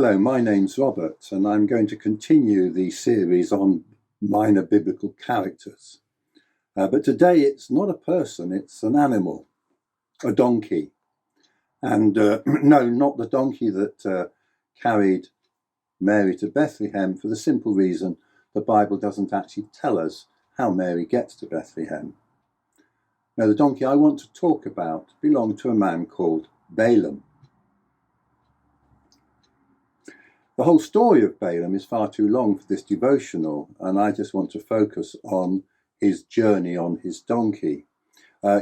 Hello, my name's Robert, and I'm going to continue the series on minor biblical characters. But today it's not a person, it's an animal, a donkey. And no, not the donkey that carried Mary to Bethlehem, for the simple reason the Bible doesn't actually tell us how Mary gets to Bethlehem. Now, the donkey I want to talk about belonged to a man called Balaam. The whole story of Balaam is far too long for this devotional, and I just want to focus on his journey on his donkey.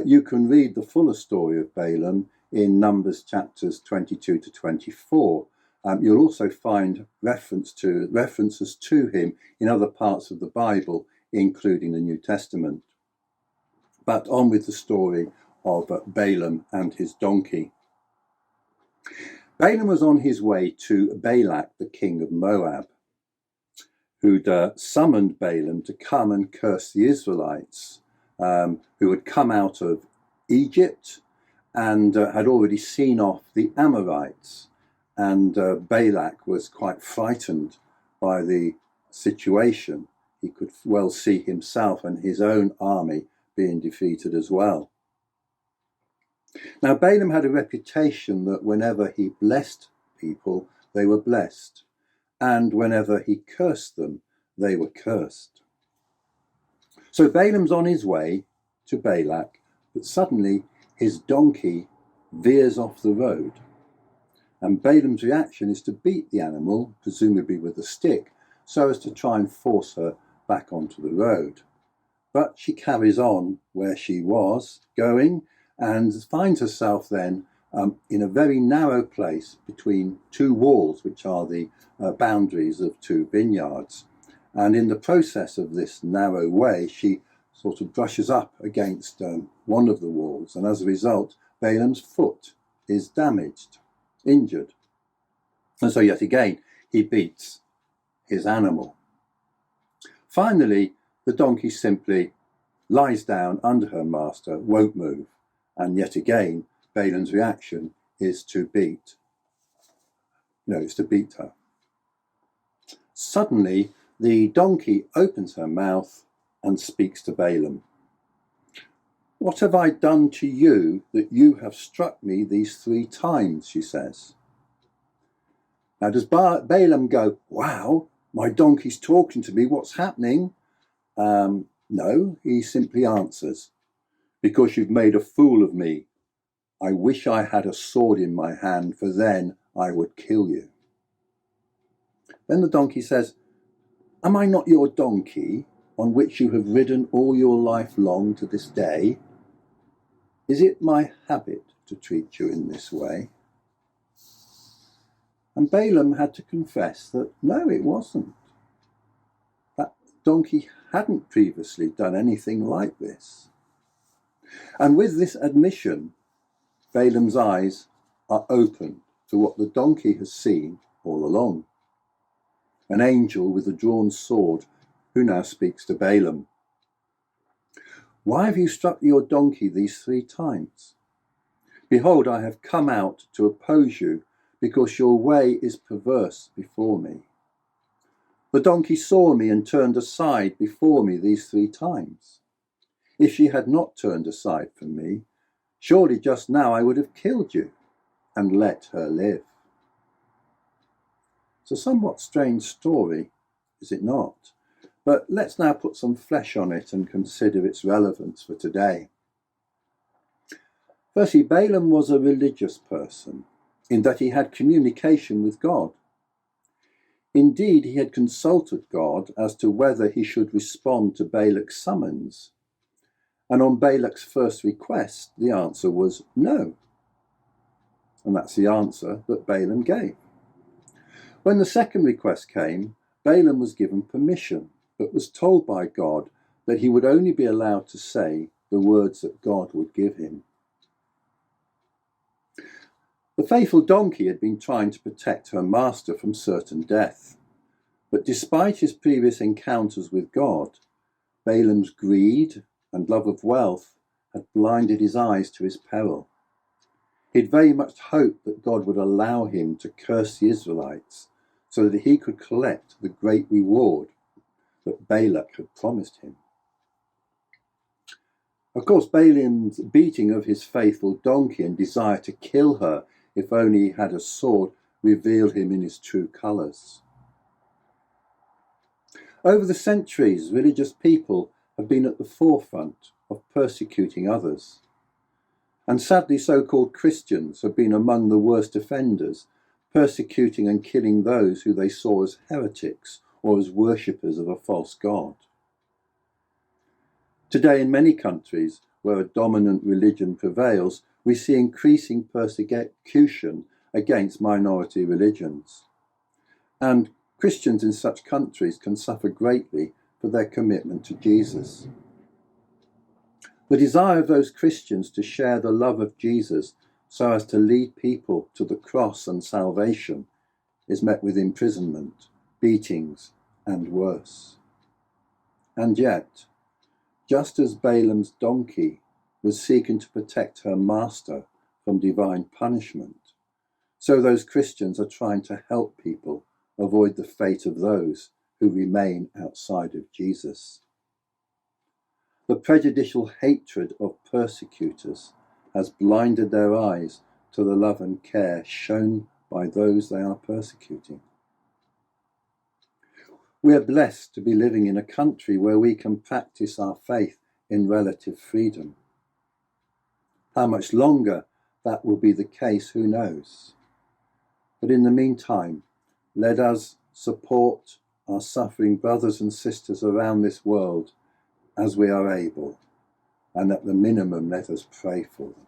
You can read the fuller story of Balaam in Numbers chapters 22 to 24. You'll also find references to him in other parts of the Bible, including the New Testament. But on with the story of Balaam and his donkey. Balaam was on his way to Balak, the king of Moab, who'd summoned Balaam to come and curse the Israelites, who had come out of Egypt and had already seen off the Amorites. And Balak was quite frightened by the situation. He could well see himself and his own army being defeated as well. Now, Balaam had a reputation that whenever he blessed people, they were blessed, and whenever he cursed them, they were cursed. So Balaam's on his way to Balak, but suddenly his donkey veers off the road. And Balaam's reaction is to beat the animal, presumably with a stick, so as to try and force her back onto the road. But she carries on where she was going, and finds herself then in a very narrow place between two walls, which are the boundaries of two vineyards. And in the process of this narrow way, she sort of brushes up against one of the walls, and as a result, Balaam's foot is damaged, injured. And so yet again, he beats his animal. Finally, the donkey simply lies down under her master, won't move. And yet again, Balaam's reaction is to beat her. Suddenly, the donkey opens her mouth and speaks to Balaam. "What have I done to you that you have struck me these 3 times, she says. Now, does Balaam go, "Wow, my donkey's talking to me, what's happening?" No, he simply answers, "Because you've made a fool of me. I wish I had a sword in my hand, for then I would kill you." Then the donkey says, "Am I not your donkey, on which you have ridden all your life long to this day? Is it my habit to treat you in this way?" And Balaam had to confess that no, it wasn't. That donkey hadn't previously done anything like this. And with this admission, Balaam's eyes are open to what the donkey has seen all along. An angel with a drawn sword who now speaks to Balaam. "Why have you struck your donkey these 3 times? Behold, I have come out to oppose you because your way is perverse before me. The donkey saw me and turned aside before me these 3 times. If she had not turned aside from me, surely just now I would have killed you and let her live." It's a somewhat strange story, is it not? But let's now put some flesh on it and consider its relevance for today. Firstly, Balaam was a religious person in that he had communication with God. Indeed, he had consulted God as to whether he should respond to Balak's summons. And on Balak's first request, the answer was no. And that's the answer that Balaam gave. When the second request came, Balaam was given permission, but was told by God that he would only be allowed to say the words that God would give him. The faithful donkey had been trying to protect her master from certain death, but despite his previous encounters with God, Balaam's greed and love of wealth had blinded his eyes to his peril. He'd very much hoped that God would allow him to curse the Israelites so that he could collect the great reward that Balak had promised him. Of course, Balaam's beating of his faithful donkey and desire to kill her, if only he had a sword, revealed him in his true colours. Over the centuries, religious people have been at the forefront of persecuting others. And sadly, so-called Christians have been among the worst offenders, persecuting and killing those who they saw as heretics or as worshippers of a false god. Today, in many countries where a dominant religion prevails, we see increasing persecution against minority religions. And Christians in such countries can suffer greatly for their commitment to Jesus. The desire of those Christians to share the love of Jesus so as to lead people to the cross and salvation is met with imprisonment, beatings, and worse. And yet, just as Balaam's donkey was seeking to protect her master from divine punishment, so those Christians are trying to help people avoid the fate of those who remain outside of Jesus. The prejudicial hatred of persecutors has blinded their eyes to the love and care shown by those they are persecuting. We are blessed to be living in a country where we can practice our faith in relative freedom. How much longer that will be the case, who knows? But in the meantime, let us support our suffering brothers and sisters around this world as we are able, and at the minimum, let us pray for them.